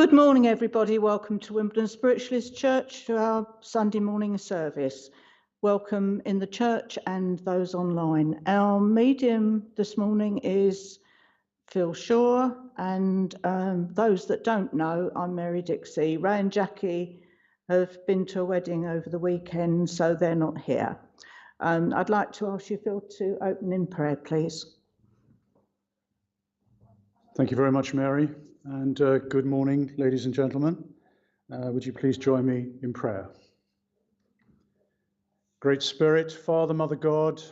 Good morning, everybody. Welcome to Wimbledon Spiritualist Church, to our Sunday morning service. Welcome in the church and those online. Our medium this morning is Phil Shaw, and those that don't know, I'm Mary Dixie. Ray and Jackie have been to a wedding over the weekend, so they're not here. I'd like to ask you, Phil, to open in prayer, please. Thank you very much, Mary, and good morning, ladies and gentlemen. Would you please join me in prayer? Great Spirit, Father, Mother God,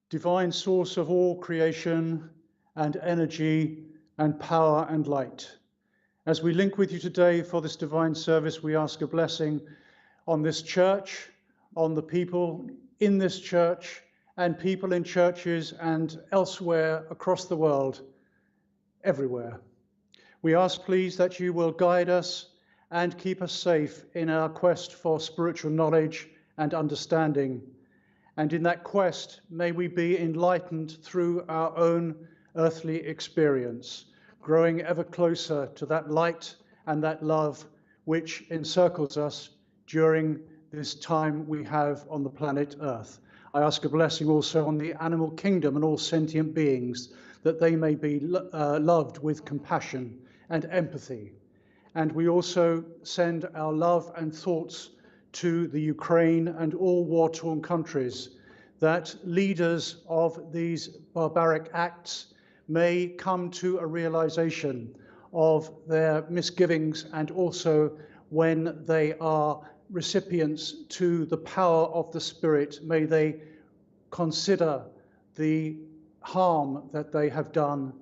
divine source of all creation and energy and power and light, as we link with you today for this divine service, we ask a blessing on this church, on the people in this church, and people in churches and elsewhere across the world, everywhere. We ask, please, that you will guide us and keep us safe in our quest for spiritual knowledge and understanding. And in that quest, may we be enlightened through our own earthly experience, growing ever closer to that light and that love which encircles us during this time we have on the planet Earth. I ask a blessing also on the animal kingdom and all sentient beings, that they may be loved with compassion and empathy. And we also send our love and thoughts to the Ukraine and all war-torn countries, that leaders of these barbaric acts may come to a realization of their misgivings, and also when they are recipients to the power of the Spirit, may they consider the harm that they have done,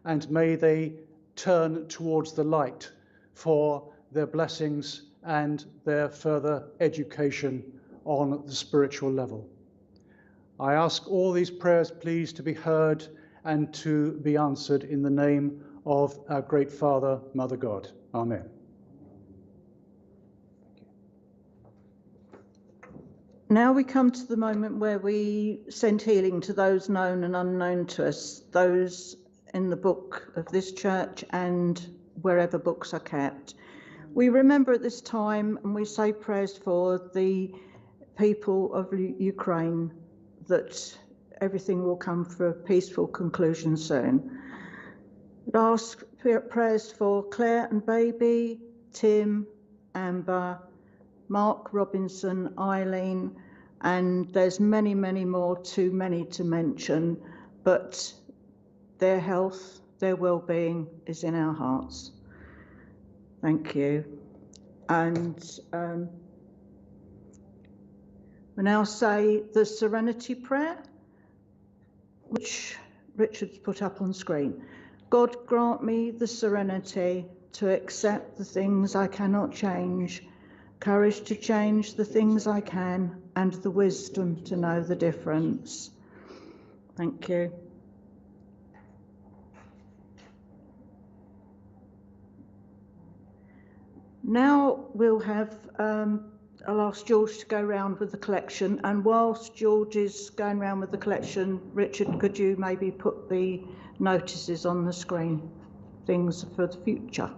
and may they turn towards the light for their blessings and their further education on the spiritual level. I ask all these prayers, please, to be heard and to be answered in the name of our great Father, Mother God. Amen. Now we come to the moment where we send healing to those known and unknown to us, those in the book of this church and wherever books are kept. We remember at this time, and we say prayers for the people of Ukraine, that everything will come for a peaceful conclusion soon. We ask prayers for Claire and Baby, Tim, Amber, Mark Robinson, Eileen, and there's many, many more, too many to mention, but their health, their well-being is in our hearts. Thank you. And we now say the Serenity Prayer, which Richard's put up on screen. God, grant me the serenity to accept the things I cannot change, courage to change the things I can, and the wisdom to know the difference. Thank you. Now we'll have, I'll ask George to go round with the collection, and whilst George is going round with the collection, Richard, could you maybe put the notices on the screen, things for the future?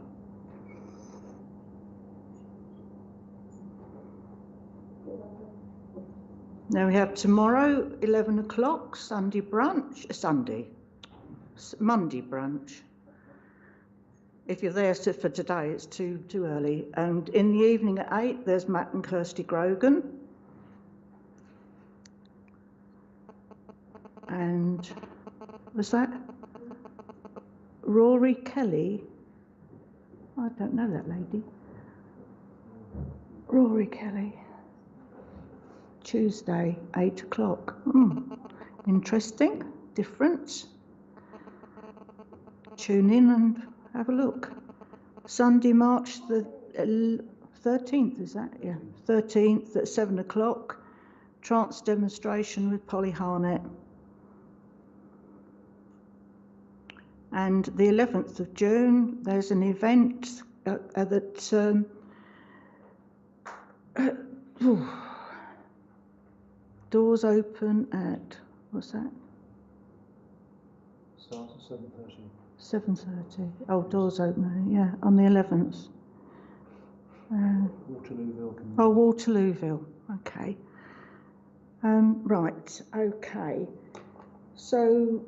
Now we have tomorrow, 11 o'clock, Monday brunch. If you're there for today, it's too early. And in the evening at 8, there's Matt and Kirsty Grogan. And was that Rory Kelly? I don't know that lady. Rory Kelly. Tuesday, 8 o'clock. Interesting, different. Tune in and have a look. Sunday, March the 13th, is that? Yeah, 13th at 7 o'clock. Trance demonstration with Polly Harnett. And the 11th of June, there's an event that doors open at, what's that? Starts at 7:30. 7:30. Oh, doors opening, yeah, on the 11th. Waterlooville. Oh, Waterlooville, okay. Right, okay. So,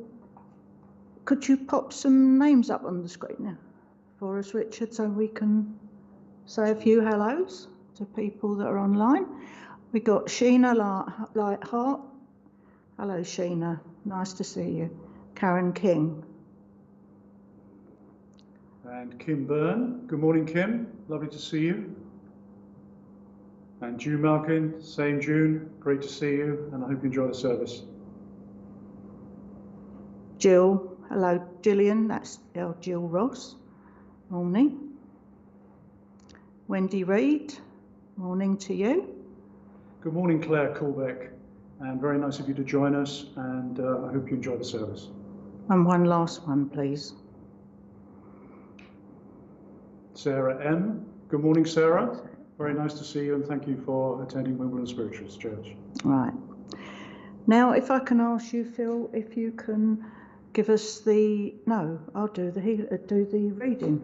could you pop some names up on the screen now for us, Richard, so we can say a few hellos to people that are online? We got Sheena Lightheart. Hello, Sheena. Nice to see you. Karen King. And Kim Byrne. Good morning, Kim. Lovely to see you. And June Malkin. Same June. Great to see you, and I hope you enjoy the service. Jill. Hello, Gillian. That's Jill Ross. Morning. Wendy Reid. Morning to you. Good morning, Claire Colbeck. And very nice of you to join us, and I hope you enjoy the service. And one last one, please. Sarah M. Good morning, Sarah. Very nice to see you, and thank you for attending Wimbledon Spiritualist Church. Right. Now, if I can ask you, Phil, if you can give us I'll do the reading.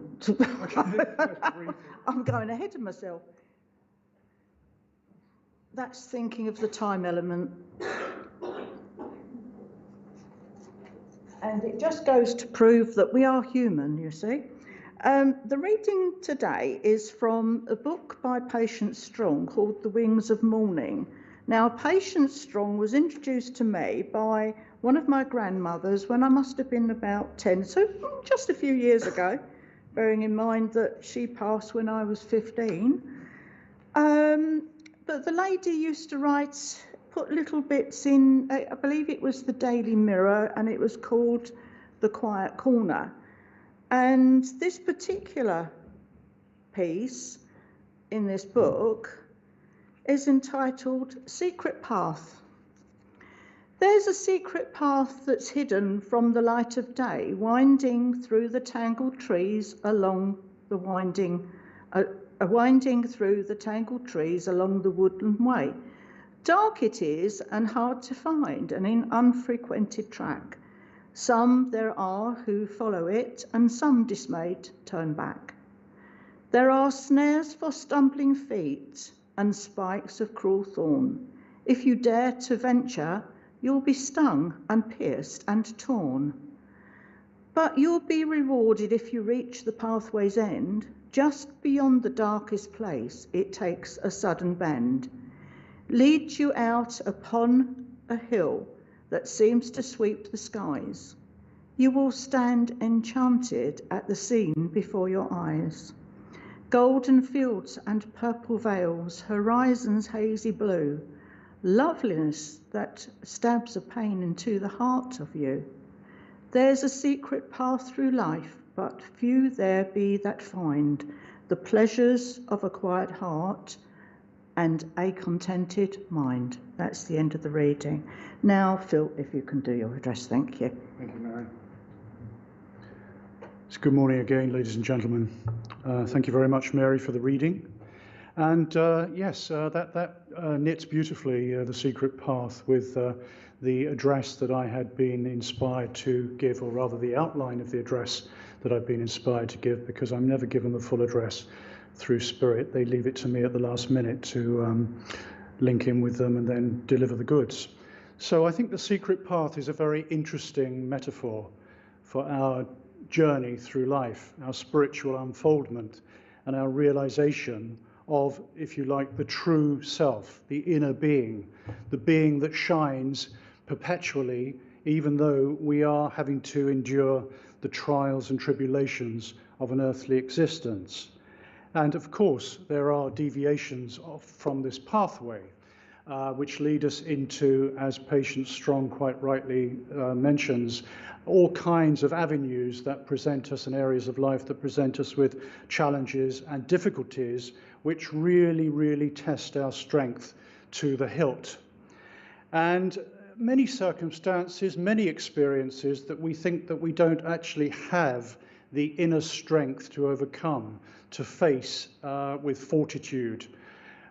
I'm going ahead of myself. That's thinking of the time element. And it just goes to prove that we are human, you see. The reading today is from a book by Patience Strong called The Wings of Morning. Now, Patience Strong was introduced to me by one of my grandmothers when I must have been about 10, so just a few years ago, bearing in mind that she passed when I was 15. But the lady used to put little bits in, I believe it was the Daily Mirror, and it was called The Quiet Corner. And this particular piece in this book is entitled Secret Path. There's a secret path that's hidden from the light of day, winding through the tangled trees along the winding through the tangled trees along the woodland way. Dark it is and hard to find, and in unfrequented track. Some there are who follow it, and some dismayed turn back. There are snares for stumbling feet, and spikes of cruel thorn. If you dare to venture, you'll be stung and pierced and torn. But you'll be rewarded if you reach the pathway's end. Just beyond the darkest place, it takes a sudden bend. Leads you out upon a hill that seems to sweep the skies. You will stand enchanted at the scene before your eyes. Golden fields and purple vales, horizons hazy blue, loveliness that stabs a pain into the heart of you. There's a secret path through life, but few there be that find the pleasures of a quiet heart and a contented mind. That's the end of the reading. Now, Phil, if you can do your address, thank you. Thank you, Mary. So good morning again, ladies and gentlemen. Thank you very much, Mary, for the reading. And yes, that knits beautifully the secret path with the address that I had been inspired to give, or rather the outline of the address that I've been inspired to give, because I'm never given the full address through Spirit. They leave it to me at the last minute to link in with them and then deliver the goods. So I think the secret path is a very interesting metaphor for our journey through life, our spiritual unfoldment, and our realization of, if you like, the true self, the inner being, the being that shines perpetually, even though we are having to endure the trials and tribulations of an earthly existence. And of course, there are deviations from this pathway, which lead us into, as Patience Strong quite rightly mentions, all kinds of avenues that present us in areas of life that present us with challenges and difficulties, which really, really test our strength to the hilt. And many circumstances, many experiences that we think that we don't actually have the inner strength to overcome, to face with fortitude.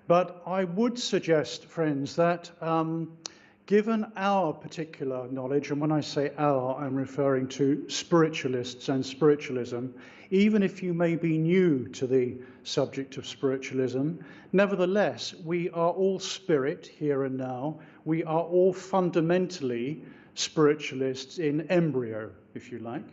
But I would suggest, friends, that Given our particular knowledge, and when I say our, I'm referring to spiritualists and spiritualism, even if you may be new to the subject of spiritualism, nevertheless, we are all spirit here and now. We are all fundamentally spiritualists in embryo, if you like.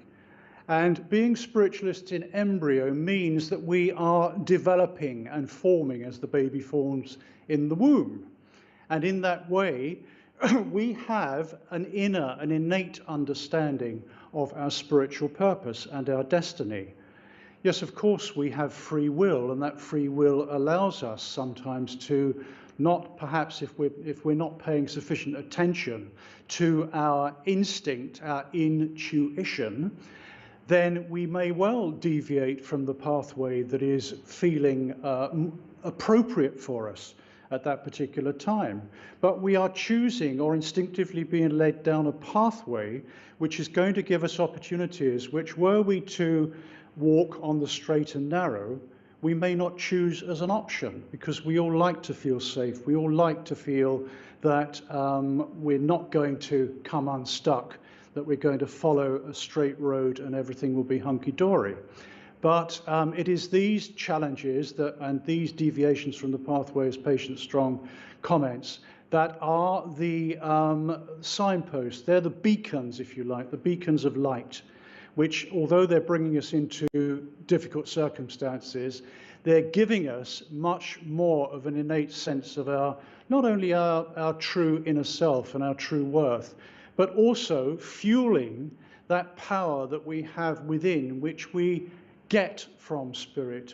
And being spiritualists in embryo means that we are developing and forming as the baby forms in the womb. And in that way, we have an innate understanding of our spiritual purpose and our destiny. Yes, of course, we have free will, and that free will allows us sometimes to not, perhaps if we're not paying sufficient attention to our instinct, our intuition, then we may well deviate from the pathway that is feeling appropriate for us at that particular time. But we are choosing or instinctively being led down a pathway which is going to give us opportunities which, were we to walk on the straight and narrow, we may not choose as an option, because we all like to feel safe. We all like to feel that we're not going to come unstuck, that we're going to follow a straight road and everything will be hunky-dory. But it is these challenges and these deviations from the pathway, as Patient Strong comments, that are the signposts. They're the beacons, if you like, the beacons of light, which, although they're bringing us into difficult circumstances, they're giving us much more of an innate sense of not only our true inner self and our true worth, but also fueling that power that we have within, which we get from spirit,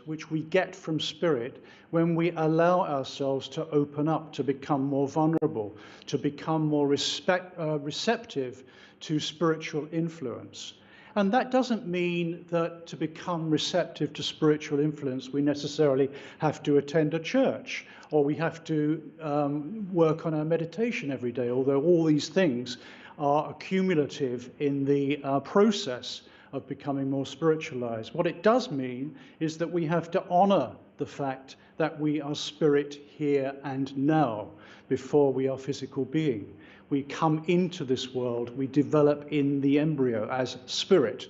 when we allow ourselves to open up, to become more vulnerable, to become more receptive to spiritual influence. And that doesn't mean that to become receptive to spiritual influence, we necessarily have to attend a church, or we have to work on our meditation every day, although all these things are accumulative in the process of becoming more spiritualized. What it does mean is that we have to honor the fact that we are spirit here and now before we are physical being. We come into this world, we develop in the embryo as spirit.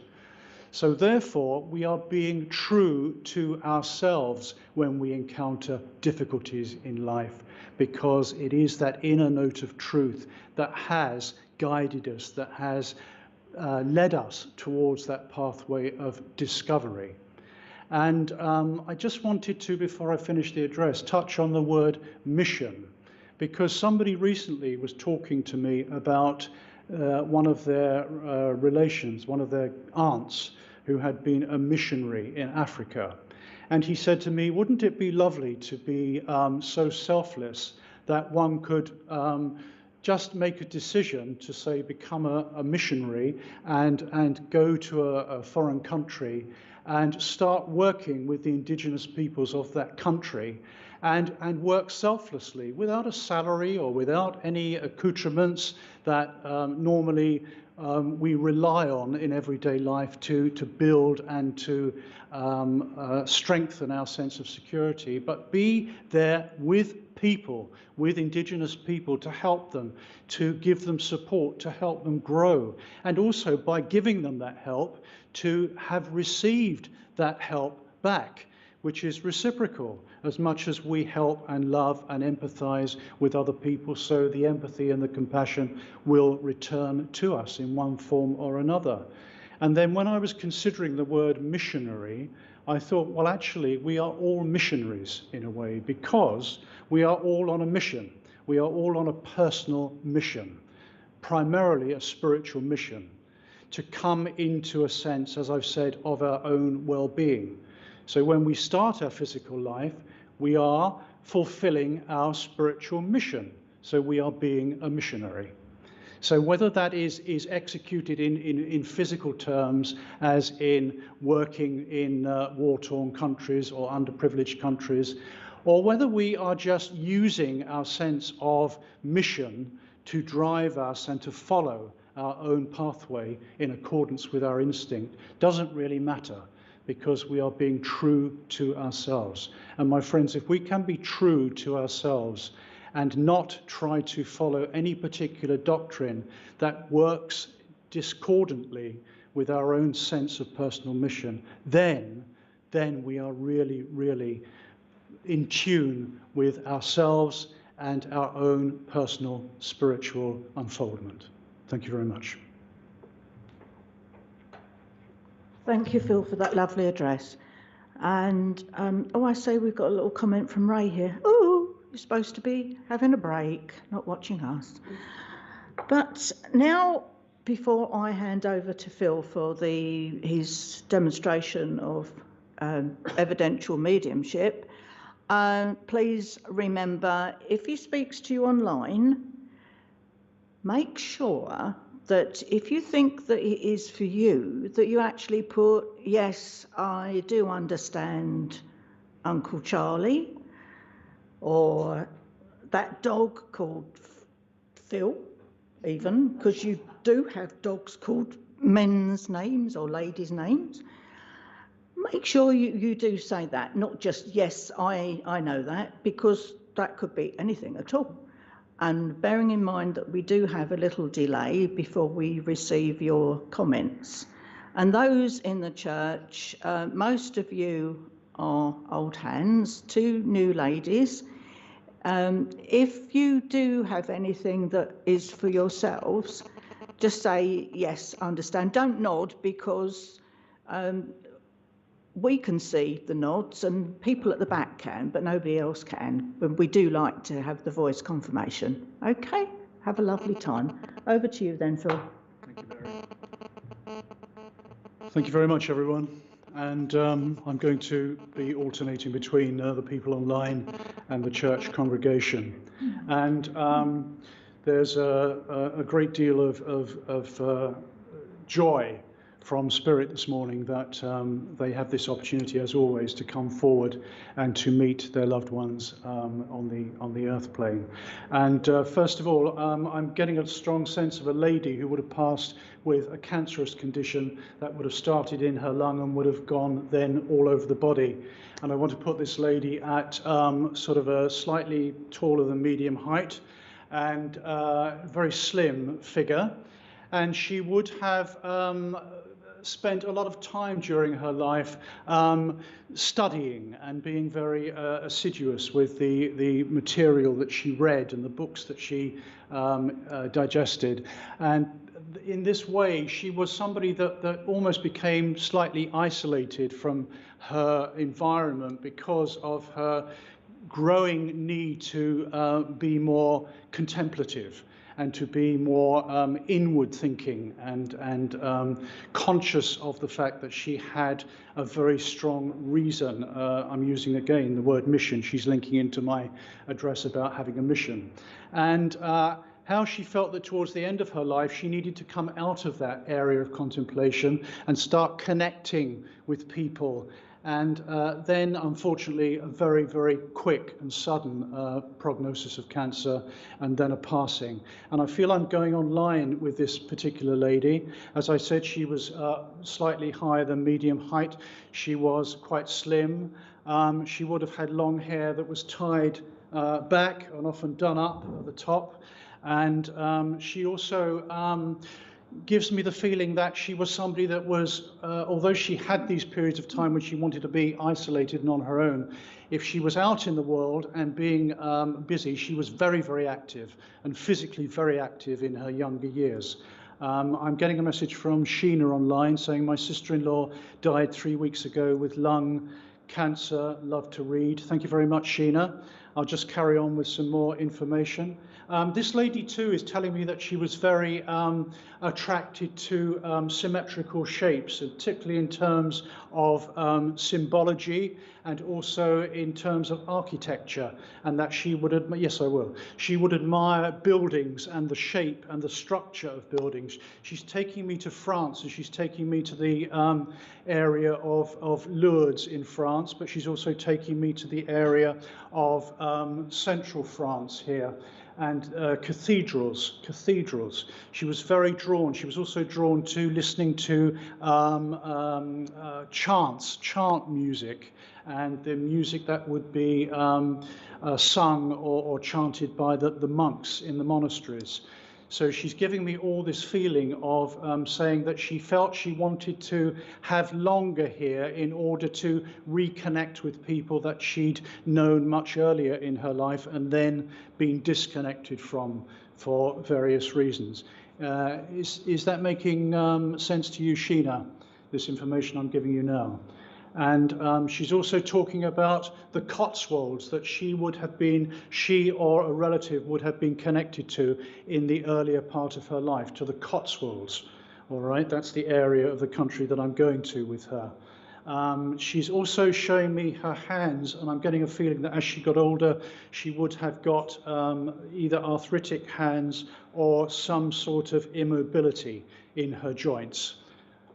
So therefore, we are being true to ourselves when we encounter difficulties in life, because it is that inner note of truth that has guided us, that has led us towards that pathway of discovery. And I just wanted to, before I finish the address, touch on the word mission, because somebody recently was talking to me about one of their relations, one of their aunts, who had been a missionary in Africa. And he said to me, wouldn't it be lovely to be so selfless that one could just make a decision to, say, become a missionary and go to a foreign country and start working with the indigenous peoples of that country and work selflessly without a salary or without any accoutrements that normally we rely on in everyday life to build and to strengthen our sense of security, but be there with people, with indigenous people, to help them, to give them support, to help them grow, and also by giving them that help, to have received that help back, which is reciprocal, as much as we help and love and empathize with other people, so the empathy and the compassion will return to us in one form or another. And then when I was considering the word missionary, I thought, well, actually, we are all missionaries in a way, because we are all on a mission. We are all on a personal mission, primarily a spiritual mission, to come into a sense, as I've said, of our own well-being. So when we start our physical life, we are fulfilling our spiritual mission. So we are being a missionary. So whether that is executed in physical terms, as in working in war-torn countries or underprivileged countries, or whether we are just using our sense of mission to drive us and to follow our own pathway in accordance with our instinct, doesn't really matter, because we are being true to ourselves. And my friends, if we can be true to ourselves and not try to follow any particular doctrine that works discordantly with our own sense of personal mission, then we are really, really in tune with ourselves and our own personal spiritual unfoldment. Thank you very much. Thank you, Phil, for that lovely address. And, I say we've got a little comment from Ray here. Oh, you're supposed to be having a break, not watching us. But now, before I hand over to Phil for his demonstration of evidential mediumship, please remember, if he speaks to you online, make sure that if you think that it is for you, that you actually put, yes, I do understand Uncle Charlie, or that dog called Phil, even, because you do have dogs called men's names or ladies' names. Make sure you do say that, not just, yes, I know that, because that could be anything at all. And bearing in mind that we do have a little delay before we receive your comments. And those in the church, most of you are old hands, 2 new ladies. If you do have anything that is for yourselves, just say, yes, I understand. Don't nod, because we can see the nods and people at the back can, but nobody else can. But we do like to have the voice confirmation. Okay, have a lovely time. Over to you then, Phil. Thank you, Mary. Thank you very much, everyone. And I'm going to be alternating between the people online and the church congregation. And there's a great deal of joy from Spirit this morning that they have this opportunity, as always, to come forward and to meet their loved ones on the earth plane. And first of all, I'm getting a strong sense of a lady who would have passed with a cancerous condition that would have started in her lung and would have gone then all over the body. And I want to put this lady at sort of a slightly taller than medium height and very slim figure. And she would have spent a lot of time during her life studying and being very assiduous with the material that she read and the books that she digested. And in this way, she was somebody that almost became slightly isolated from her environment because of her growing need to be more contemplative and to be more inward thinking and conscious of the fact that she had a very strong reason. I'm using again the word mission. She's linking into my address about having a mission. And how she felt that towards the end of her life, she needed to come out of that area of contemplation and start connecting with people. And then, unfortunately, a very, very quick and sudden prognosis of cancer, and then a passing. And I feel I'm going online with this particular lady. As I said, she was slightly higher than medium height. She was quite slim. She would have had long hair that was tied back and often done up at the top. And she also gives me the feeling that she was somebody that was, although she had these periods of time when she wanted to be isolated and on her own, if she was out in the world and being busy, she was very, very active and physically very active in her younger years. I'm getting a message from Sheena online saying my sister-in-law died 3 weeks ago with lung cancer. Love to read. Thank you very much, Sheena. I'll just carry on with some more information. This lady too is telling me that she was very attracted to symmetrical shapes, particularly in terms of symbology and also in terms of architecture, and that she would admire, yes I will, she would admire buildings and the shape and the structure of buildings. She's taking me to France, and she's taking me to the area of Lourdes in France, but she's also taking me to the area of central France here, and cathedrals. She was very drawn. She was also drawn to listening to chant music, and the music that would be sung or chanted by the monks in the monasteries. So she's giving me all this feeling of saying that she felt she wanted to have longer here in order to reconnect with people that she'd known much earlier in her life and then been disconnected from for various reasons. Is that making sense to you, Sheena, this information I'm giving you now? And she's also talking about the Cotswolds that she or a relative would have been connected to in the earlier part of her life, to the Cotswolds. All right, that's the area of the country that I'm going to with her. She's also showing me her hands, and I'm getting a feeling that as she got older, she would have got either arthritic hands or some sort of immobility in her joints.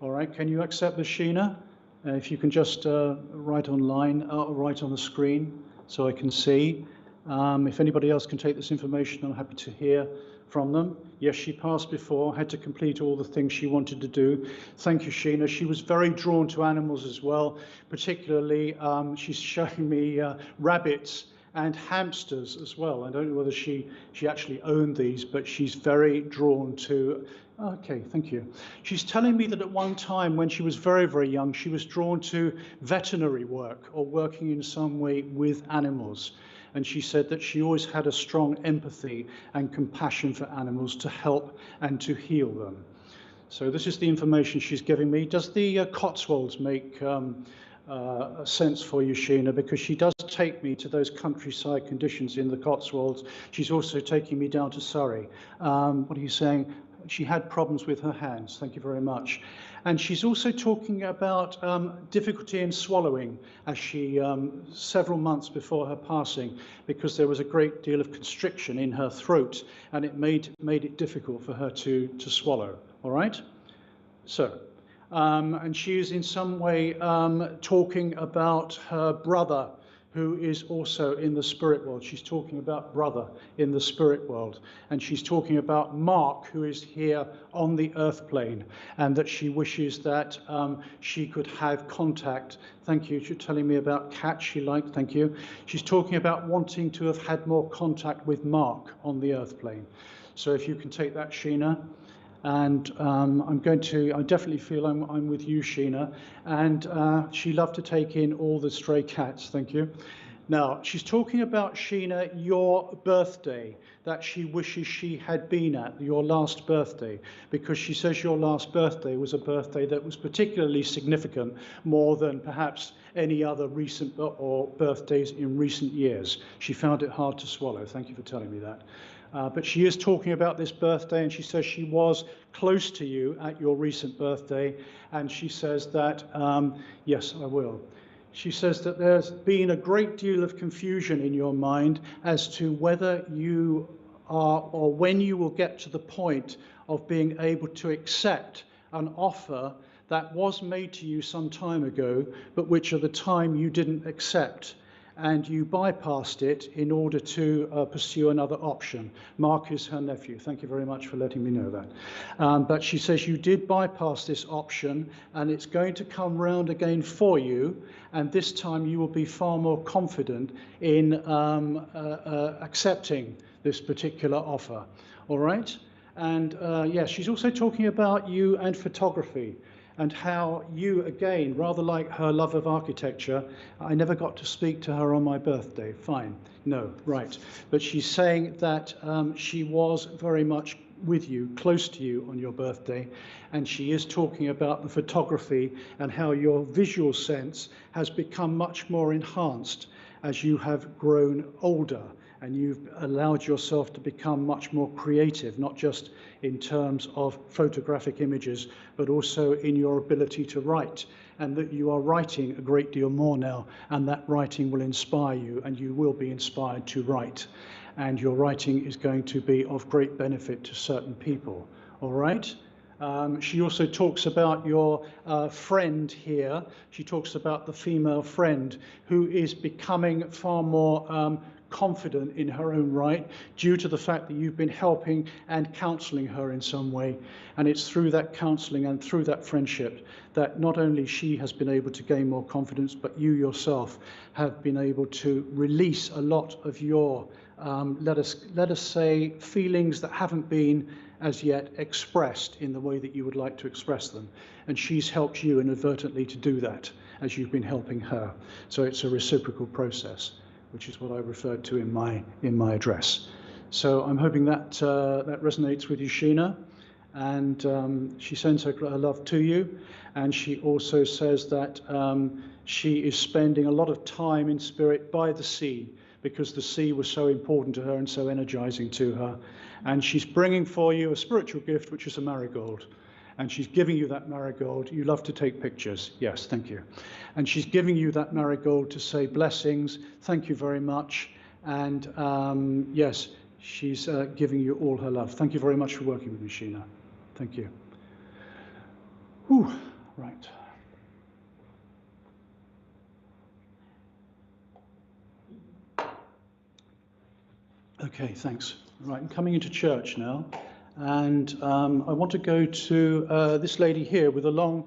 All right, can you accept this, Sheena? If you can just write online, write on the screen so I can see. If anybody else can take this information, I'm happy to hear from them. Yes, she passed before, had to complete all the things she wanted to do. Thank you, Sheena. She was very drawn to animals as well, particularly she's showing me rabbits and hamsters as well. I don't know whether she actually owned these, but she's very drawn to. Okay, thank you. She's telling me that at one time when she was very, very young, she was drawn to veterinary work or working in some way with animals. And she said that she always had a strong empathy and compassion for animals to help and to heal them. So this is the information she's giving me. Does the Cotswolds make sense for you, Sheena? Because she does take me to those countryside conditions in the Cotswolds. She's also taking me down to Surrey. What are you saying? She had problems with her hands. Thank you very much. And she's also talking about difficulty in swallowing as she, several months before her passing, because there was a great deal of constriction in her throat, and it made it difficult for her to swallow. All right? So, and she is in some way talking about her brother, who is also in the spirit world. She's talking about brother in the spirit world. And she's talking about Mark, who is here on the earth plane, and that she wishes that she could have contact. Thank you. You're telling me about Kat she liked. Thank you. She's talking about wanting to have had more contact with Mark on the earth plane. So if you can take that, Sheena. And I definitely feel I'm with you, Sheena. And she loved to take in all the stray cats. Thank you. Now, she's talking about, Sheena, your birthday that she wishes she had been at, your last birthday, because she says your last birthday was a birthday that was particularly significant, more than perhaps any other recent or birthdays in recent years. She found it hard to swallow. Thank you for telling me that. But she is talking about this birthday, and she says she was close to you at your recent birthday, and she says that, yes, I will. She says that there's been a great deal of confusion in your mind as to whether you are, or when you will get to the point of being able to accept an offer that was made to you some time ago, but which at the time you didn't accept, and you bypassed it in order to pursue another option. Mark is her nephew. Thank you very much for letting me know that. But she says you did bypass this option, and it's going to come round again for you, and this time you will be far more confident in accepting this particular offer. All right? And yes, she's also talking about you and photography, and how you, again, rather like her love of architecture, I never got to speak to her on my birthday. Fine. No, right. But she's saying that she was very much with you, close to you on your birthday, and she is talking about the photography and how your visual sense has become much more enhanced as you have grown older, and you've allowed yourself to become much more creative, not just in terms of photographic images, but also in your ability to write, and that you are writing a great deal more now, and that writing will inspire you, and you will be inspired to write. And your writing is going to be of great benefit to certain people. All right? She also talks about your friend here. She talks about the female friend who is becoming far more confident in her own right due to the fact that you've been helping and counseling her in some way. And it's through that counseling and through that friendship that not only she has been able to gain more confidence, but you yourself have been able to release a lot of your, let us say, feelings that haven't been as yet expressed in the way that you would like to express them. And she's helped you inadvertently to do that as you've been helping her. So it's a reciprocal process, which is what I referred to in my address. So I'm hoping that that resonates with you, Sheena. And she sends her love to you. And she also says that she is spending a lot of time in spirit by the sea, because the sea was so important to her and so energizing to her. And she's bringing for you a spiritual gift, which is a marigold. And she's giving you that marigold. You love to take pictures. Yes, thank you. And she's giving you that marigold to say blessings. Thank you very much. And yes, she's giving you all her love. Thank you very much for working with me, Sheena. Thank you. Whew, right. Okay, thanks. Right, I'm coming into church now. And I want to go to this lady here with the long,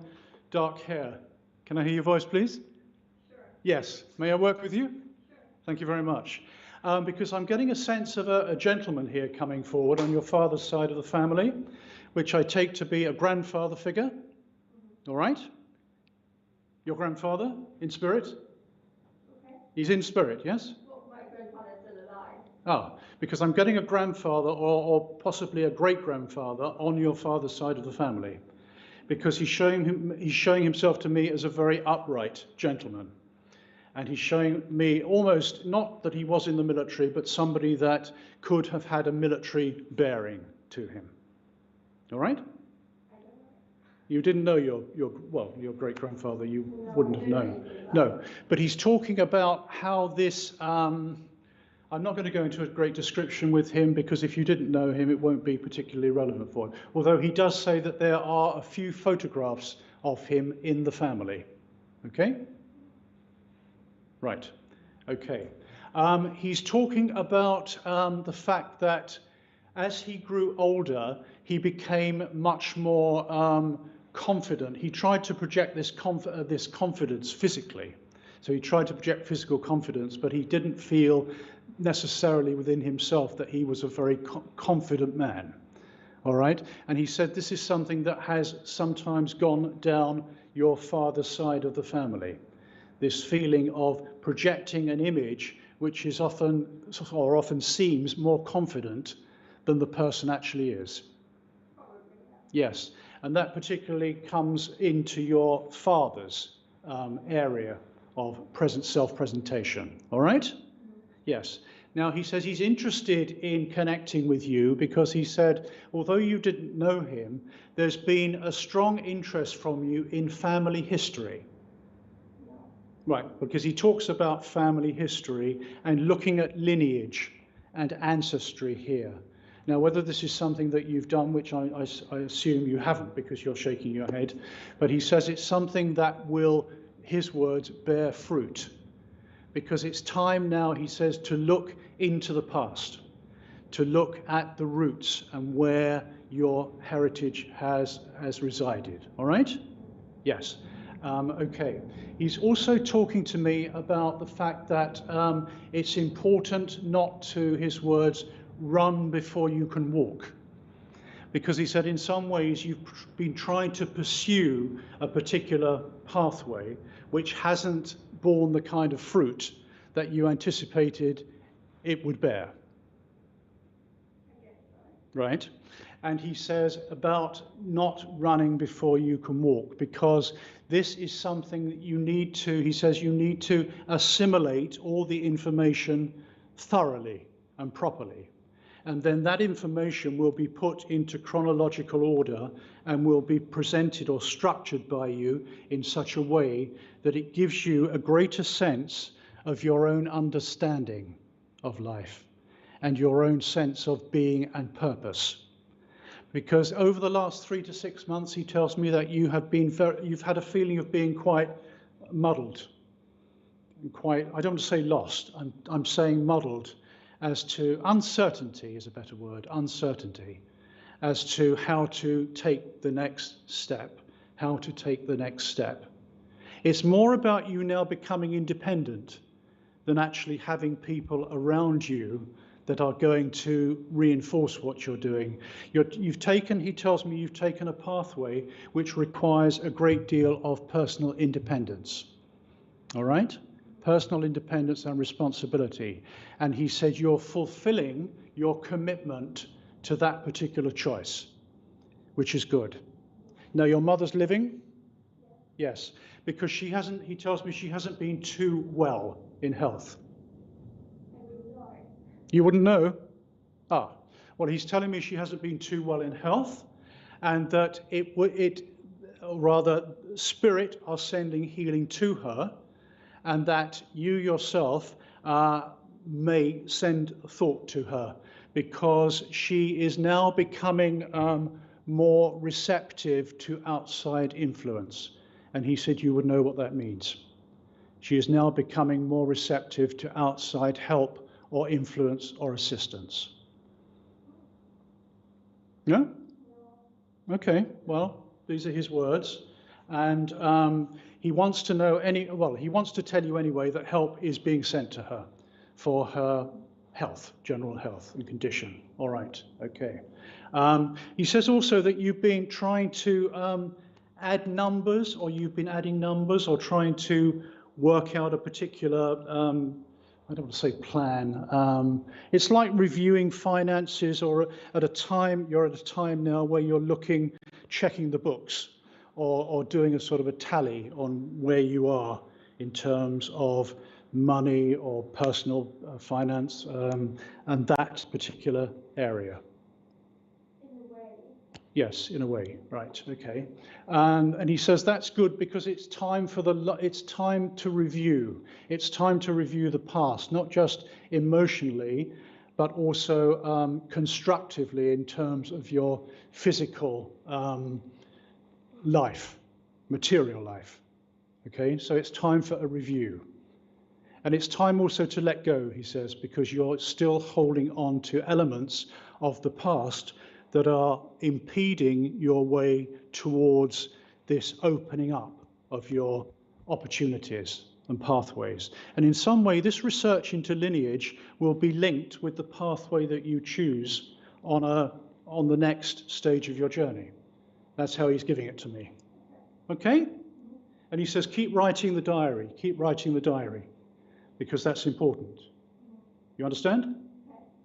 dark hair. Can I hear your voice, please? Sure. Yes. May I work with you? Sure. Thank you very much. Because I'm getting a sense of a gentleman here coming forward on your father's side of the family, which I take to be a grandfather figure. Mm-hmm. All right? Your grandfather in spirit? Okay. He's in spirit, yes? Well, my grandfather's still alive. Ah, because I'm getting a grandfather or possibly a great-grandfather on your father's side of the family, because he's showing himself to me as a very upright gentleman. And he's showing me almost, not that he was in the military, but somebody that could have had a military bearing to him. All right? You didn't know your great-grandfather, you wouldn't have known. No, but he's talking about how this, I'm not going to go into a great description with him, because if you didn't know him, it won't be particularly relevant for him. Although he does say that there are a few photographs of him in the family. Okay? Right. Okay. He's talking about the fact that as he grew older, he became much more confident. He tried to project this confidence physically. So he tried to project physical confidence, but he didn't feel necessarily within himself that he was a very confident man. All right? And he said this is something that has sometimes gone down your father's side of the family. This feeling of projecting an image which is often seems more confident than the person actually is. Yes, and that particularly comes into your father's area of self-presentation. All right? Yes. Now, he says he's interested in connecting with you because he said, although you didn't know him, there's been a strong interest from you in family history. Right, because he talks about family history and looking at lineage and ancestry here. Now, whether this is something that you've done, which I assume you haven't because you're shaking your head, but he says it's something that will, his words, bear fruit. Because it's time now, he says, to look into the past, to look at the roots and where your heritage has resided. All right? Yes. Okay. He's also talking to me about the fact that it's important not to, his words, run before you can walk. Because he said in some ways you've been trying to pursue a particular pathway which hasn't borne the kind of fruit that you anticipated it would bear. Right? And he says about not running before you can walk, because this is something that you need to, he says you need to assimilate all the information thoroughly and properly. And then that information will be put into chronological order and will be presented or structured by you in such a way that it gives you a greater sense of your own understanding of life and your own sense of being and purpose. Because over the last 3 to 6 months, he tells me that you've had a feeling of being quite muddled. quite, I don't want to say lost, I'm saying muddled as to, uncertainty is a better word, uncertainty, as to how to take the next step, how to take the next step. It's more about you now becoming independent than actually having people around you that are going to reinforce what you're doing. He tells me you've taken a pathway which requires a great deal of personal independence. All right? Personal independence and responsibility. And he said you're fulfilling your commitment to that particular choice, which is good. Now, your mother's living? Yes, because he tells me she hasn't been too well in health. You wouldn't know? Well, he's telling me she hasn't been too well in health, and that spirit are sending healing to her, and that you yourself may send thought to her, because she is now becoming more receptive to outside influence. And he said you would know what that means. She is now becoming more receptive to outside help or influence or assistance. No? Okay, well, these are his words. And he wants to know he wants to tell you anyway that help is being sent to her for her health, general health and condition. All right, okay. He says also that you've been trying to add numbers, or you've been adding numbers, or trying to work out a particular, I don't want to say plan. It's like reviewing finances, or you're at a time now where you're checking the books, or doing a sort of a tally on where you are in terms of money or personal finance, and that particular area. Yes, in a way, right? Okay, and he says that's good because it's time to review. It's time to review the past, not just emotionally, but also constructively in terms of your physical life, material life. Okay, so it's time for a review, and it's time also to let go. He says, because you're still holding on to elements of the past that are impeding your way towards this opening up of your opportunities and pathways. And in some way, this research into lineage will be linked with the pathway that you choose on the next stage of your journey. That's how he's giving it to me. Okay? And he says, keep writing the diary, because that's important. You understand?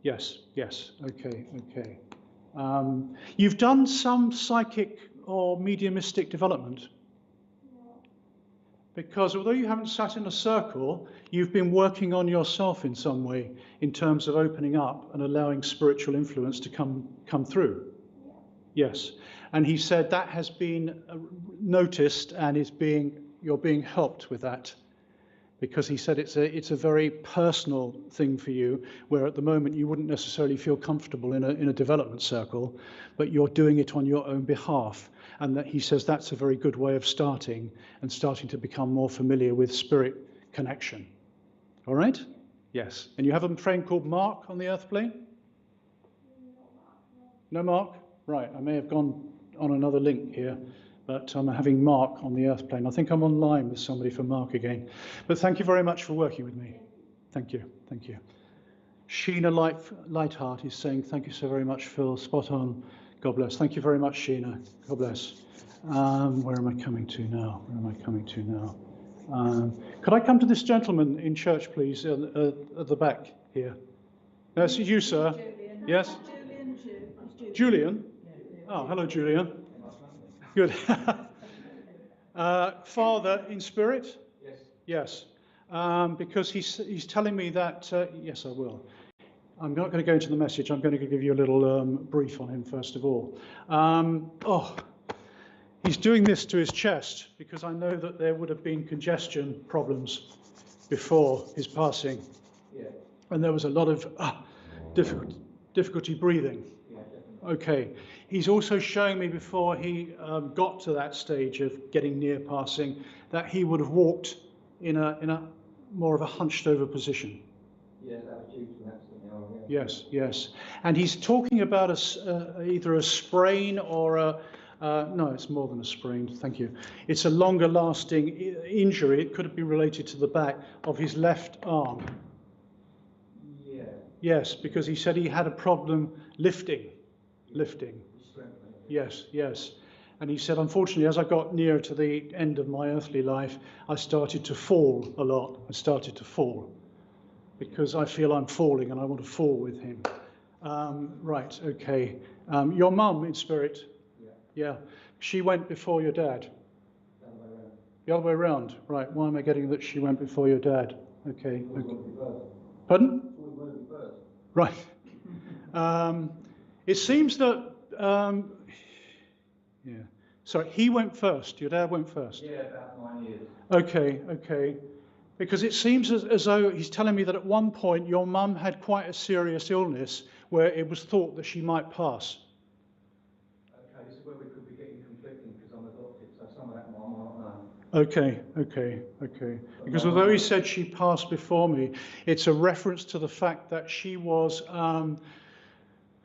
Yes, okay. You've done some psychic or mediumistic development, because although you haven't sat in a circle, you've been working on yourself in some way in terms of opening up and allowing spiritual influence to come through. Yes, and he said that has been noticed, and you're being helped with that. Because he said it's a very personal thing for you, where at the moment you wouldn't necessarily feel comfortable in a development circle, but you're doing it on your own behalf. And that he says that's a very good way of starting to become more familiar with spirit connection. All right? Yes. And you have a friend called Mark on the earth plane? No Mark? Right. I may have gone on another link here. But I'm having Mark on the earth plane. I think I'm online with somebody for Mark again. But thank you very much for working with me. Thank you. Sheena Lightheart is saying, thank you so very much, Phil. Spot on. God bless. Thank you very much, Sheena. God bless. Where am I coming to now? Could I come to this gentleman in church, please, at the back here? No, it's you, sir. Julian. Yes? Julian? Oh, hello, Julian. Good. Father in spirit? Yes. Because he's telling me that, yes, I will. I'm not going to go into the message. I'm going to give you a little brief on him first of all. He's doing this to his chest because I know that there would have been congestion problems before his passing. Yeah. And there was a lot of difficulty breathing. Okay. He's also showing me before he got to that stage of getting near passing that he would have walked in a more of a hunched over position. Yeah, that was due to an accident. Yes, yes. And he's talking about either a sprain or no, it's more than a sprain, thank you. It's a longer lasting injury. It could have been related to the back of his left arm. Yeah. Yes, because he said he had a problem lifting. Yes, yes. And he said, unfortunately, as I got nearer to the end of my earthly life, I started to fall a lot. I started to fall because I feel I'm falling and I want to fall with him. Right, okay. Your mum in spirit? Yeah. She went before your dad? The other way around. Right. Why am I getting that she went before your dad? Okay. Pardon? Right. It seems that, yeah. Sorry, he went first. Your dad went first. Yeah, about 9 years. Okay, okay. Because it seems as though he's telling me that at one point your mum had quite a serious illness where it was thought that she might pass. Okay, this is where we could be getting conflicting because I'm adopted, so some of that I might not know. Okay, okay, okay. Because although he said she passed before me, it's a reference to the fact that she was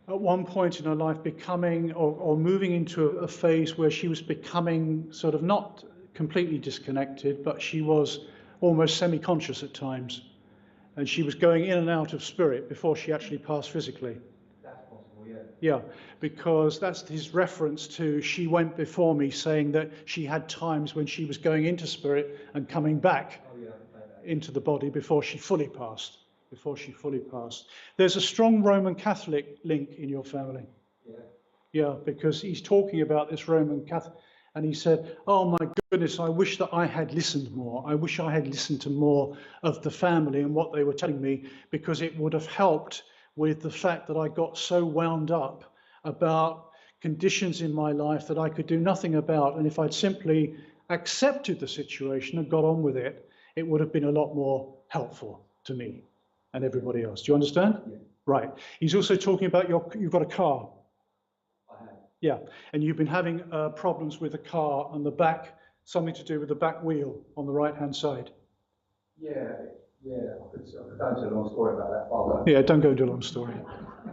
at one point in her life becoming or moving into a phase where she was becoming sort of not completely disconnected, but she was almost semi-conscious at times. And she was going in and out of spirit before she actually passed physically. That's possible, yeah. Yeah, because that's his reference to she went before me, saying that she had times when she was going into spirit and coming back into the body before she fully passed. There's a strong Roman Catholic link in your family. Yeah. Yeah, because he's talking about this Roman Catholic, and he said, oh my goodness, I wish that I had listened more. I wish I had listened to more of the family and what they were telling me, because it would have helped with the fact that I got so wound up about conditions in my life that I could do nothing about. And if I'd simply accepted the situation and got on with it, it would have been a lot more helpful to me and everybody else. Do you understand? Yeah. Right. He's also talking about you've got a car. I have. Yeah, and you've been having problems with the car on the back, something to do with the back wheel on the right-hand side. Yeah, I could go into a long story about that, Father. Yeah, don't go into a long story.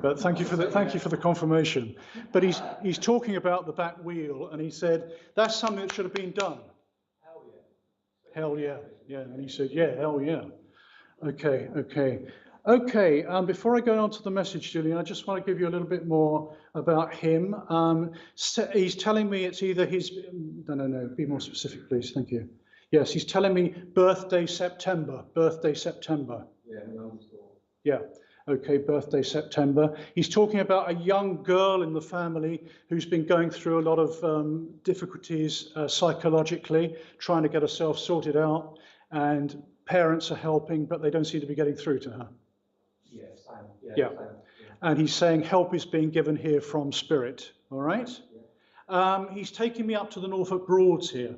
But thank you for the confirmation. But he's talking about the back wheel, and he said that's something that should have been done. Hell yeah. Hell yeah, yeah. And he said, yeah, hell yeah. Okay. Before I go on to the message, Julian, I just want to give you a little bit more about him. He's telling me it's either his. No. Be more specific, please. Thank you. Yes, he's telling me birthday September. Yeah, long story. Yeah. Okay, birthday September. He's talking about a young girl in the family who's been going through a lot of difficulties psychologically, trying to get herself sorted out, and parents are helping, but they don't seem to be getting through to her. Yeah, same. Yeah. Same. And he's saying help is being given here from spirit. All right. Yeah. He's taking me up to the Norfolk Broads here,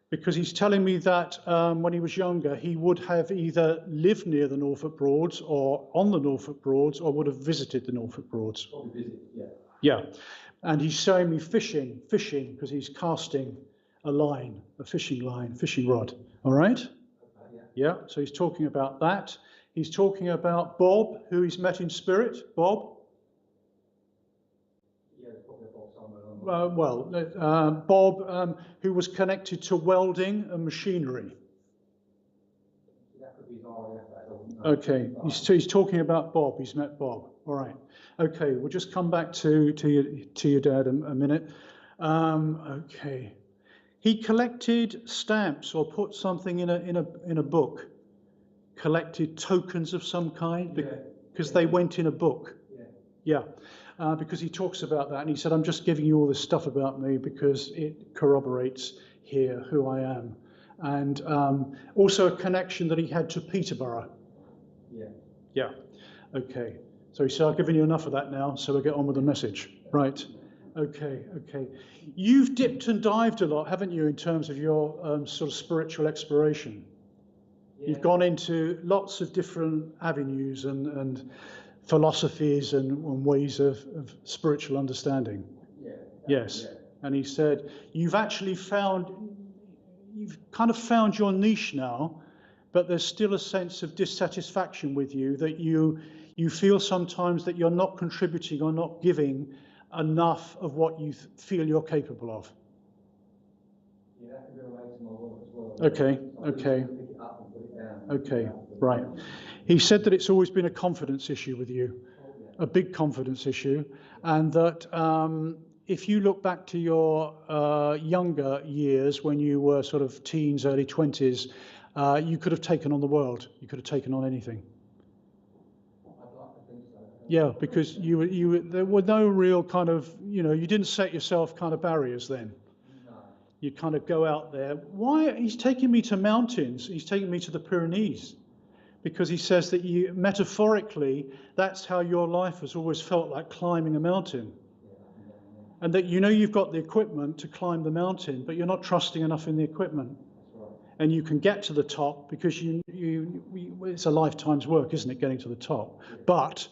because he's telling me that when he was younger, he would have either lived near the Norfolk Broads or on the Norfolk Broads, or would have visited the Norfolk Broads. Probably visit, yeah. Yeah. And he's showing me fishing, because he's casting a line, a fishing line, fishing rod. All right. Yeah. So he's talking about that. He's talking about Bob, who he's met in spirit. Bob. Yeah, there's probably a Bob somewhere. Bob, who was connected to welding and machinery. That could be his RAF, I don't know. Okay, he's talking about Bob. He's met Bob. All right. Okay, we'll just come back to your dad a minute. Okay. He collected stamps or put something in a book. Collected tokens of some kind because they went in a book. Yeah. Because he talks about that, and he said, I'm just giving you all this stuff about me because it corroborates here who I am. And also a connection that he had to Peterborough. Yeah. Okay. So he said, I've given you enough of that now, so we'll get on with the message. Right. Okay. You've dipped and dived a lot, haven't you, in terms of your sort of spiritual exploration? Yeah. You've gone into lots of different avenues and philosophies and ways of spiritual understanding. Yeah. Yes. Yeah. And he said, you've kind of found your niche now, but there's still a sense of dissatisfaction with you, that you feel sometimes that you're not contributing or not giving enough of what you feel you're capable of. Yeah, that can be related to my work as well. Okay, I really okay. pick it up and put it down. Okay, right. He said that it's always been a confidence issue with you, Oh, yeah. a big confidence issue, and that if you look back to your younger years, when you were sort of teens, early 20s, you could have taken on the world. You could have taken on anything. I'd like to think so. Yeah, because there were no real kind of, you didn't set yourself kind of barriers then. No. You kind of go out there. Why? He's taking me to mountains. He's taking me to the Pyrenees, because he says that metaphorically, that's how your life has always felt like climbing a mountain. And that you've got the equipment to climb the mountain, but you're not trusting enough in the equipment. That's right. And you can get to the top because it's a lifetime's work, isn't it, getting to the top? But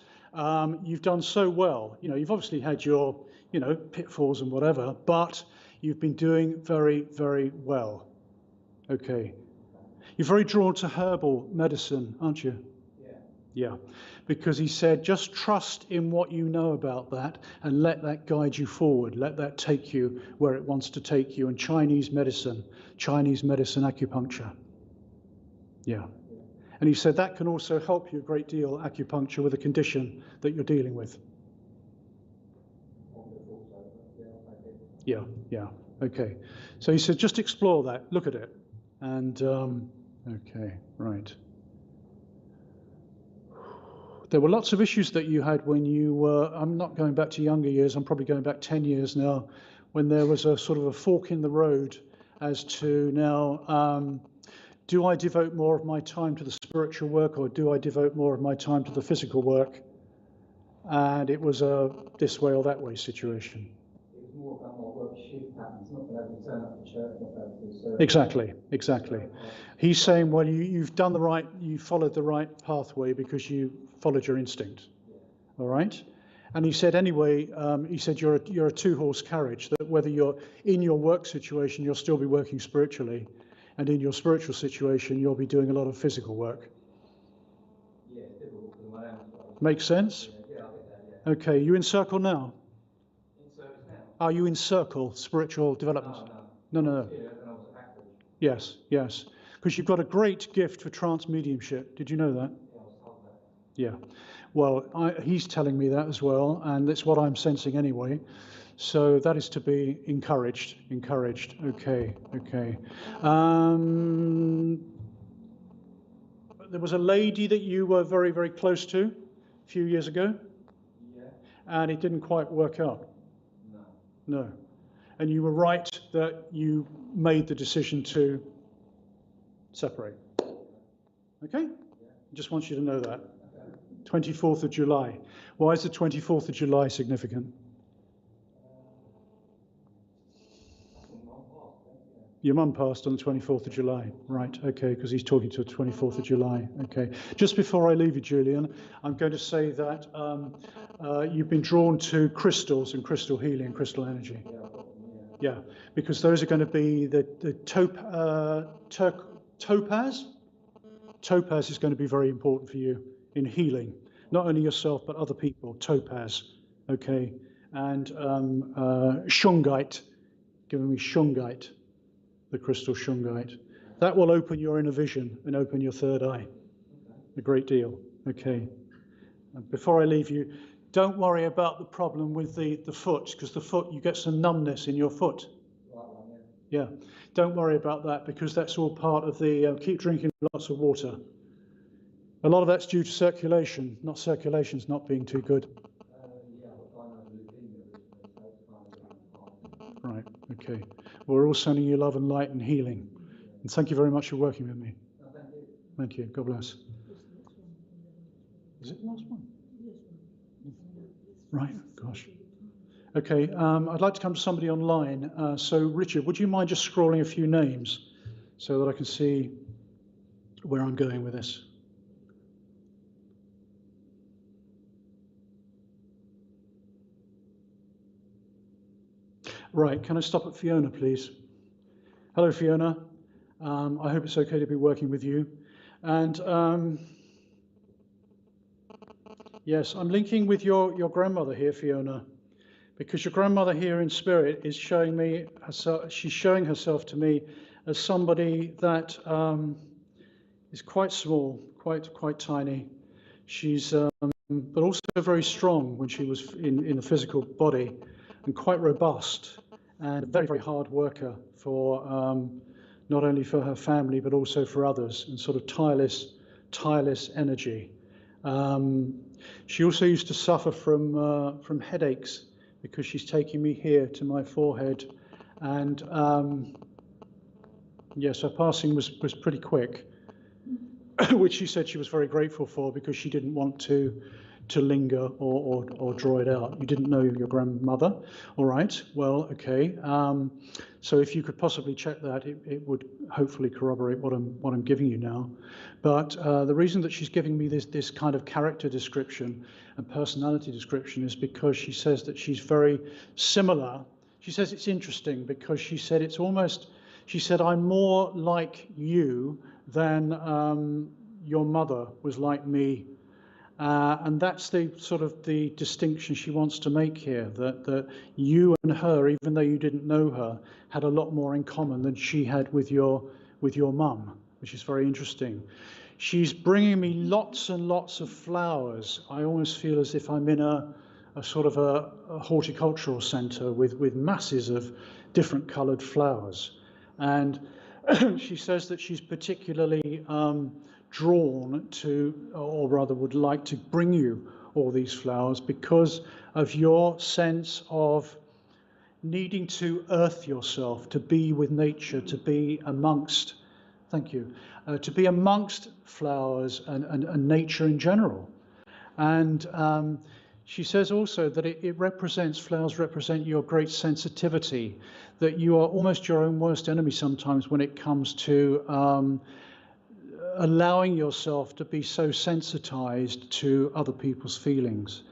you've done so well. You've obviously had your, pitfalls and whatever, but you've been doing very, very well. Okay. You're very drawn to herbal medicine, aren't you? Yeah. Yeah. Because he said, just trust in what you know about that and let that guide you forward. Let that take you where it wants to take you. And Chinese medicine, acupuncture. Yeah. And he said that can also help you a great deal, acupuncture, with a condition that you're dealing with. Yeah, yeah. Okay. So he said, just explore that, look at it. And, okay, right. There were lots of issues that you had when you were, I'm not going back to younger years, I'm probably going back 10 years now, when there was a sort of a fork in the road as to now, do I devote more of my time to the spiritual work, or do I devote more of my time to the physical work? And it was a this way or that way situation. It was more about my work shift patterns, not being able to turn up to church, not being able to do service. Exactly. He's saying, well, you've done the right, you followed the right pathway because you followed your instinct. All right? And he said, anyway, you're a two-horse carriage, that whether you're in your work situation, you'll still be working spiritually, and in your spiritual situation, you'll be doing a lot of physical work. Yeah, it's difficult because my hands are... Makes sense? Yeah, I get that, yeah. Okay, you in circle now? In service now? Are you in circle, spiritual development? No. Yeah, and I was at Apache. Yes. Because you've got a great gift for trance mediumship. Did you know that? Yeah, I was told that. Yeah. Well, he's telling me that as well, and that's what I'm sensing anyway. So that is to be encouraged. Okay. There was a lady that you were very, very close to a few years ago. Yeah. And it didn't quite work out. No. And you were right that you made the decision to separate. Okay? Just want you to know that. 24th of July. Why is the 24th of July significant? Your mum passed on the 24th of July. Right, okay, because he's talking to the 24th of July. Okay. Just before I leave you, Julian, I'm going to say that you've been drawn to crystals and crystal healing, crystal energy. Yeah, because those are going to be the topaz. Topaz is going to be very important for you in healing, not only yourself but other people. Topaz, okay, and shungite, giving me shungite, the crystal shungite. That will open your inner vision and open your third eye a great deal. Okay. And before I leave you, don't worry about the problem with the foot, because the foot, you get some numbness in your foot. Yeah, don't worry about that, because that's all part of the keep drinking lots of water. A lot of that's due to circulation, circulation's not being too good. Right, okay. Well, we're all sending you love and light and healing. And thank you very much for working with me. Thank you. God bless. Is it the last one? Right, gosh. Okay, I'd like to come to somebody online. So, Richard, would you mind just scrolling a few names so that I can see where I'm going with this? Right, can I stop at Fiona, please? Hello, Fiona. I hope it's okay to be working with you. And yes, I'm linking with your grandmother here, Fiona, because your grandmother here in spirit is showing me herself, she's showing herself to me as somebody that is quite small, quite tiny. She's but also very strong when she was in the physical body, and quite robust, and a very hard worker for not only for her family but also for others, and sort of tireless energy. She also used to suffer from headaches because she's taking me here to my forehead, and yes, her passing was pretty quick, which she said she was very grateful for because she didn't want to linger or draw it out. You didn't know your grandmother, all right? Well, okay. So if you could possibly check that, it would hopefully corroborate what I'm giving you now. But the reason that she's giving me this kind of character description and personality description is because she says that she's very similar. She says it's interesting because she said it's almost. She said, I'm more like you than your mother was like me. And that's the sort of the distinction she wants to make here, that you and her, even though you didn't know her, had a lot more in common than she had with your mum, which is very interesting. She's bringing me lots and lots of flowers. I almost feel as if I'm in a sort of a horticultural centre with masses of different coloured flowers. And she says that she's particularly drawn to, or rather would like to bring you all these flowers because of your sense of needing to earth yourself, to be with nature, to be amongst, thank you, to be amongst flowers and nature in general. And she says also that flowers represent your great sensitivity, that you are almost your own worst enemy sometimes when it comes to allowing yourself to be so sensitized to other people's feelings,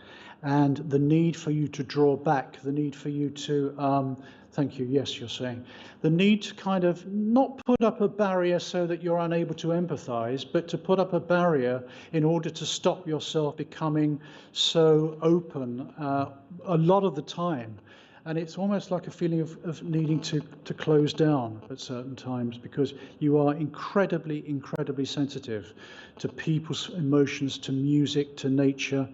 and the need for you to draw back, the need for you to, thank you, yes, you're saying, the need to kind of not put up a barrier so that you're unable to empathize, but to put up a barrier in order to stop yourself becoming so open a lot of the time. And it's almost like a feeling of needing to close down at certain times because you are incredibly sensitive to people's emotions, to music, to nature.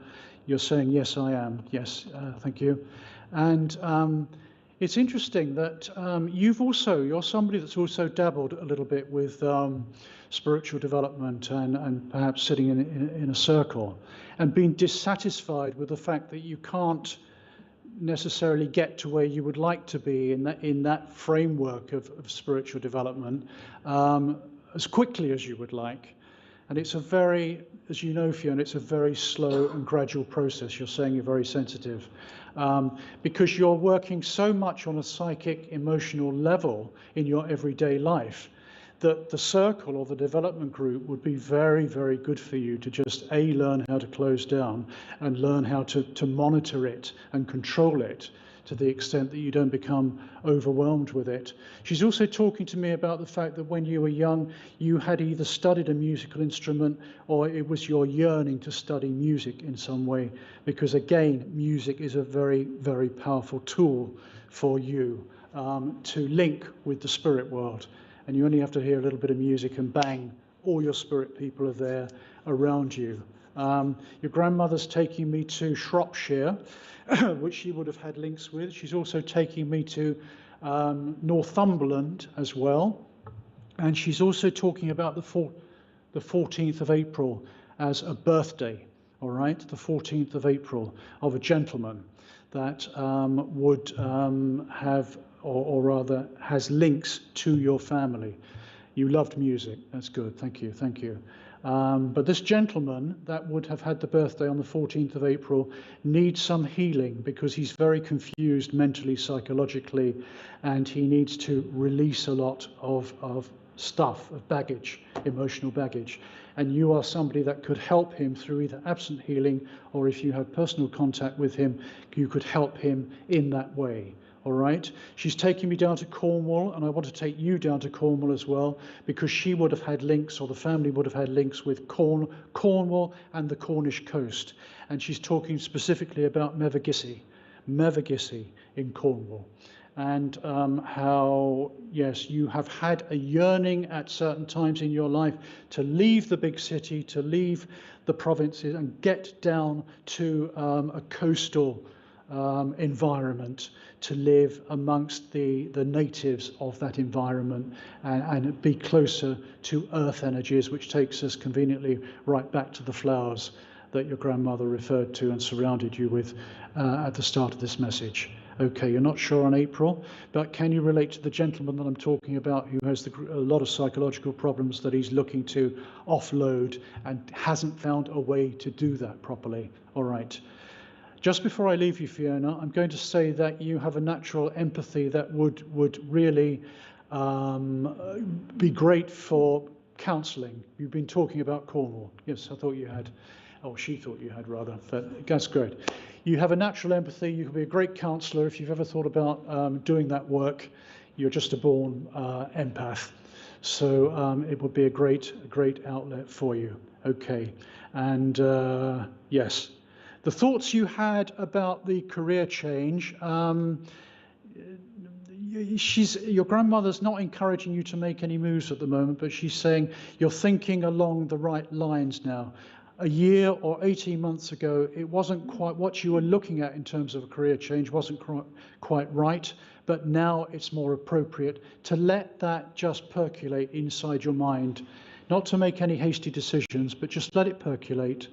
You're saying, yes, I am. Yes, thank you. And it's interesting that you're somebody that's also dabbled a little bit with spiritual development and perhaps sitting in a circle and being dissatisfied with the fact that you can't necessarily get to where you would like to be in that framework of spiritual development as quickly as you would like. And it's a very, as you know, Fiona, it's a very slow and gradual process. You're saying you're very sensitive because you're working so much on a psychic, emotional level in your everyday life that the circle or the development group would be very good for you to just learn how to close down and learn how to monitor it and control it to the extent that you don't become overwhelmed with it. She's also talking to me about the fact that when you were young, you had either studied a musical instrument or it was your yearning to study music in some way, because again, music is a very powerful tool for you to link with the spirit world. And you only have to hear a little bit of music and bang, all your spirit people are there around you. Your grandmother's taking me to Shropshire, which she would have had links with. She's also taking me to Northumberland as well. And she's also talking about the 14th of April as a birthday, all right? The 14th of April of a gentleman that would have, or rather has links to your family. You loved music, that's good, thank you. But this gentleman that would have had the birthday on the 14th of April needs some healing because he's very confused mentally, psychologically, and he needs to release a lot of stuff, of baggage, emotional baggage. And you are somebody that could help him through either absent healing or if you have personal contact with him, you could help him in that way. all right? She's taking me down to Cornwall, and I want to take you down to Cornwall as well, because she would have had links, or the family would have had links with Cornwall and the Cornish coast. And she's talking specifically about Mevagissey in Cornwall. And how, yes, you have had a yearning at certain times in your life to leave the big city, to leave the provinces and get down to a coastal environment, to live amongst the natives of that environment and be closer to earth energies, which takes us conveniently right back to the flowers that your grandmother referred to and surrounded you with at the start of this message. Okay, you're not sure on April, but can you relate to the gentleman that I'm talking about who has a lot of psychological problems that he's looking to offload and hasn't found a way to do that properly? All right. Just before I leave you, Fiona, I'm going to say that you have a natural empathy that would really be great for counselling. You've been talking about Cornwall. Yes, I thought you had. Oh, she thought you had, rather. But that's great. You have a natural empathy. You can be a great counsellor. If you've ever thought about doing that work, you're just a born empath. So it would be a great outlet for you. Okay. And yes, the thoughts you had about the career change, your grandmother's not encouraging you to make any moves at the moment, but she's saying you're thinking along the right lines now. A year or 18 months ago, it wasn't quite what you were looking at in terms of a career change, wasn't quite right, but now it's more appropriate to let that just percolate inside your mind, not to make any hasty decisions, but just let it percolate.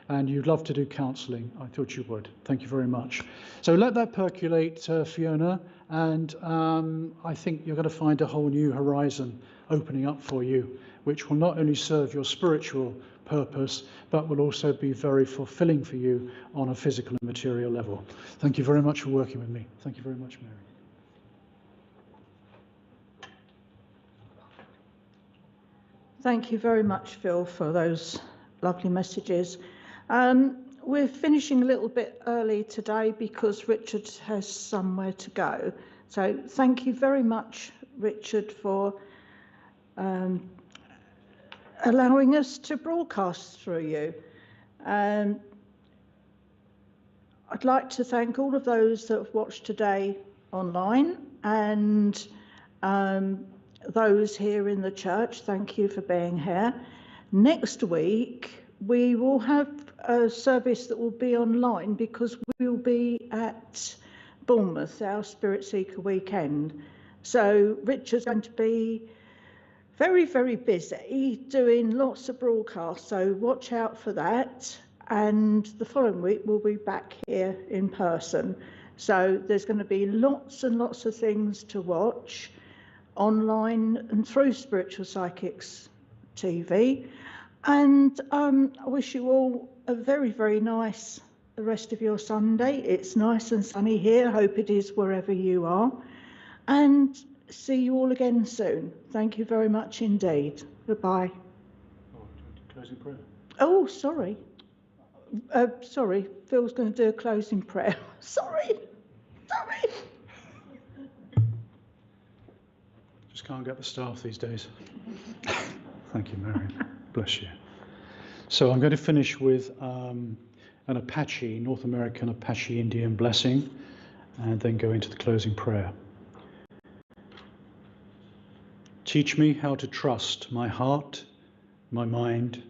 And you'd love to do counselling. I thought you would. Thank you very much. So let that percolate, Fiona, and I think you're going to find a whole new horizon opening up for you, which will not only serve your spiritual purpose, but will also be very fulfilling for you on a physical and material level. Thank you very much for working with me. Thank you very much, Mary. Thank you very much, Phil, for those lovely messages. We're finishing a little bit early today because Richard has somewhere to go. So thank you very much, Richard, for allowing us to broadcast through you. I'd like to thank all of those that have watched today online and those here in the church. Thank you for being here. Next week, we will have a service that will be online because we will be at Bournemouth, our Spirit Seeker weekend. So Richard's going to be very, very busy doing lots of broadcasts, so watch out for that. And the following week, we'll be back here in person. So there's going to be lots and lots of things to watch online and through Spiritual Psychics TV. And I wish you all a very, very nice the rest of your Sunday. It's nice and sunny here. Hope it is wherever you are. And see you all again soon. Thank you very much indeed. Goodbye. Closing prayer. Oh, sorry. Sorry, Phil's going to do a closing prayer. Sorry. Just can't get the staff these days. Thank you, Mary. Bless you. So I'm going to finish with an Apache, North American Apache Indian blessing, and then go into the closing prayer. Teach me how to trust my heart, my mind,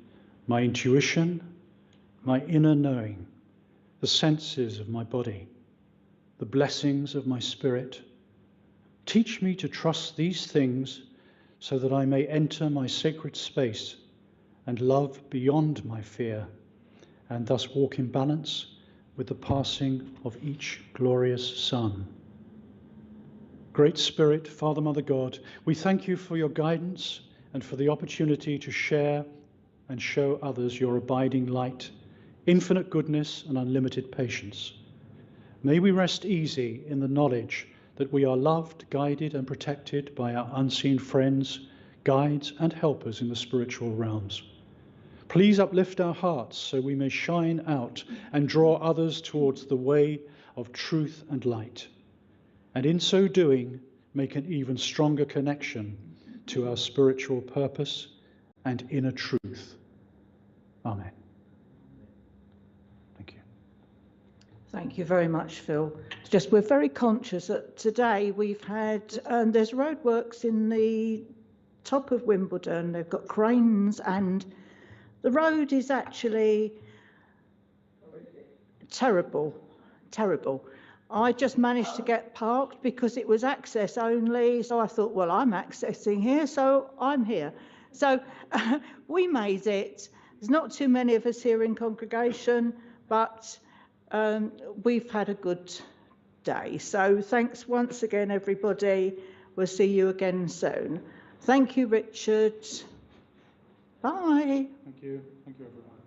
my intuition, my inner knowing, the senses of my body, the blessings of my spirit. Teach me to trust these things so that I may enter my sacred space and love beyond my fear, and thus walk in balance with the passing of each glorious sun. Great Spirit, Father, Mother, God, we thank you for your guidance and for the opportunity to share and show others your abiding light, infinite goodness, and unlimited patience. May we rest easy in the knowledge that we are loved, guided, and protected by our unseen friends, guides, and helpers in the spiritual realms. Please uplift our hearts so we may shine out and draw others towards the way of truth and light. and in so doing, make an even stronger connection to our spiritual purpose and inner truth. Amen. Thank you. Thank you very much, Phil. It's just we're very conscious that today we've had, there's roadworks in the top of Wimbledon. They've got cranes and the road is actually terrible. I just managed to get parked because it was access only. So I thought, well, I'm accessing here, so I'm here. So we made it. There's not too many of us here in congregation, but we've had a good day. So thanks once again, everybody. We'll see you again soon. Thank you, Richard. Bye. Thank you. Thank you, everyone.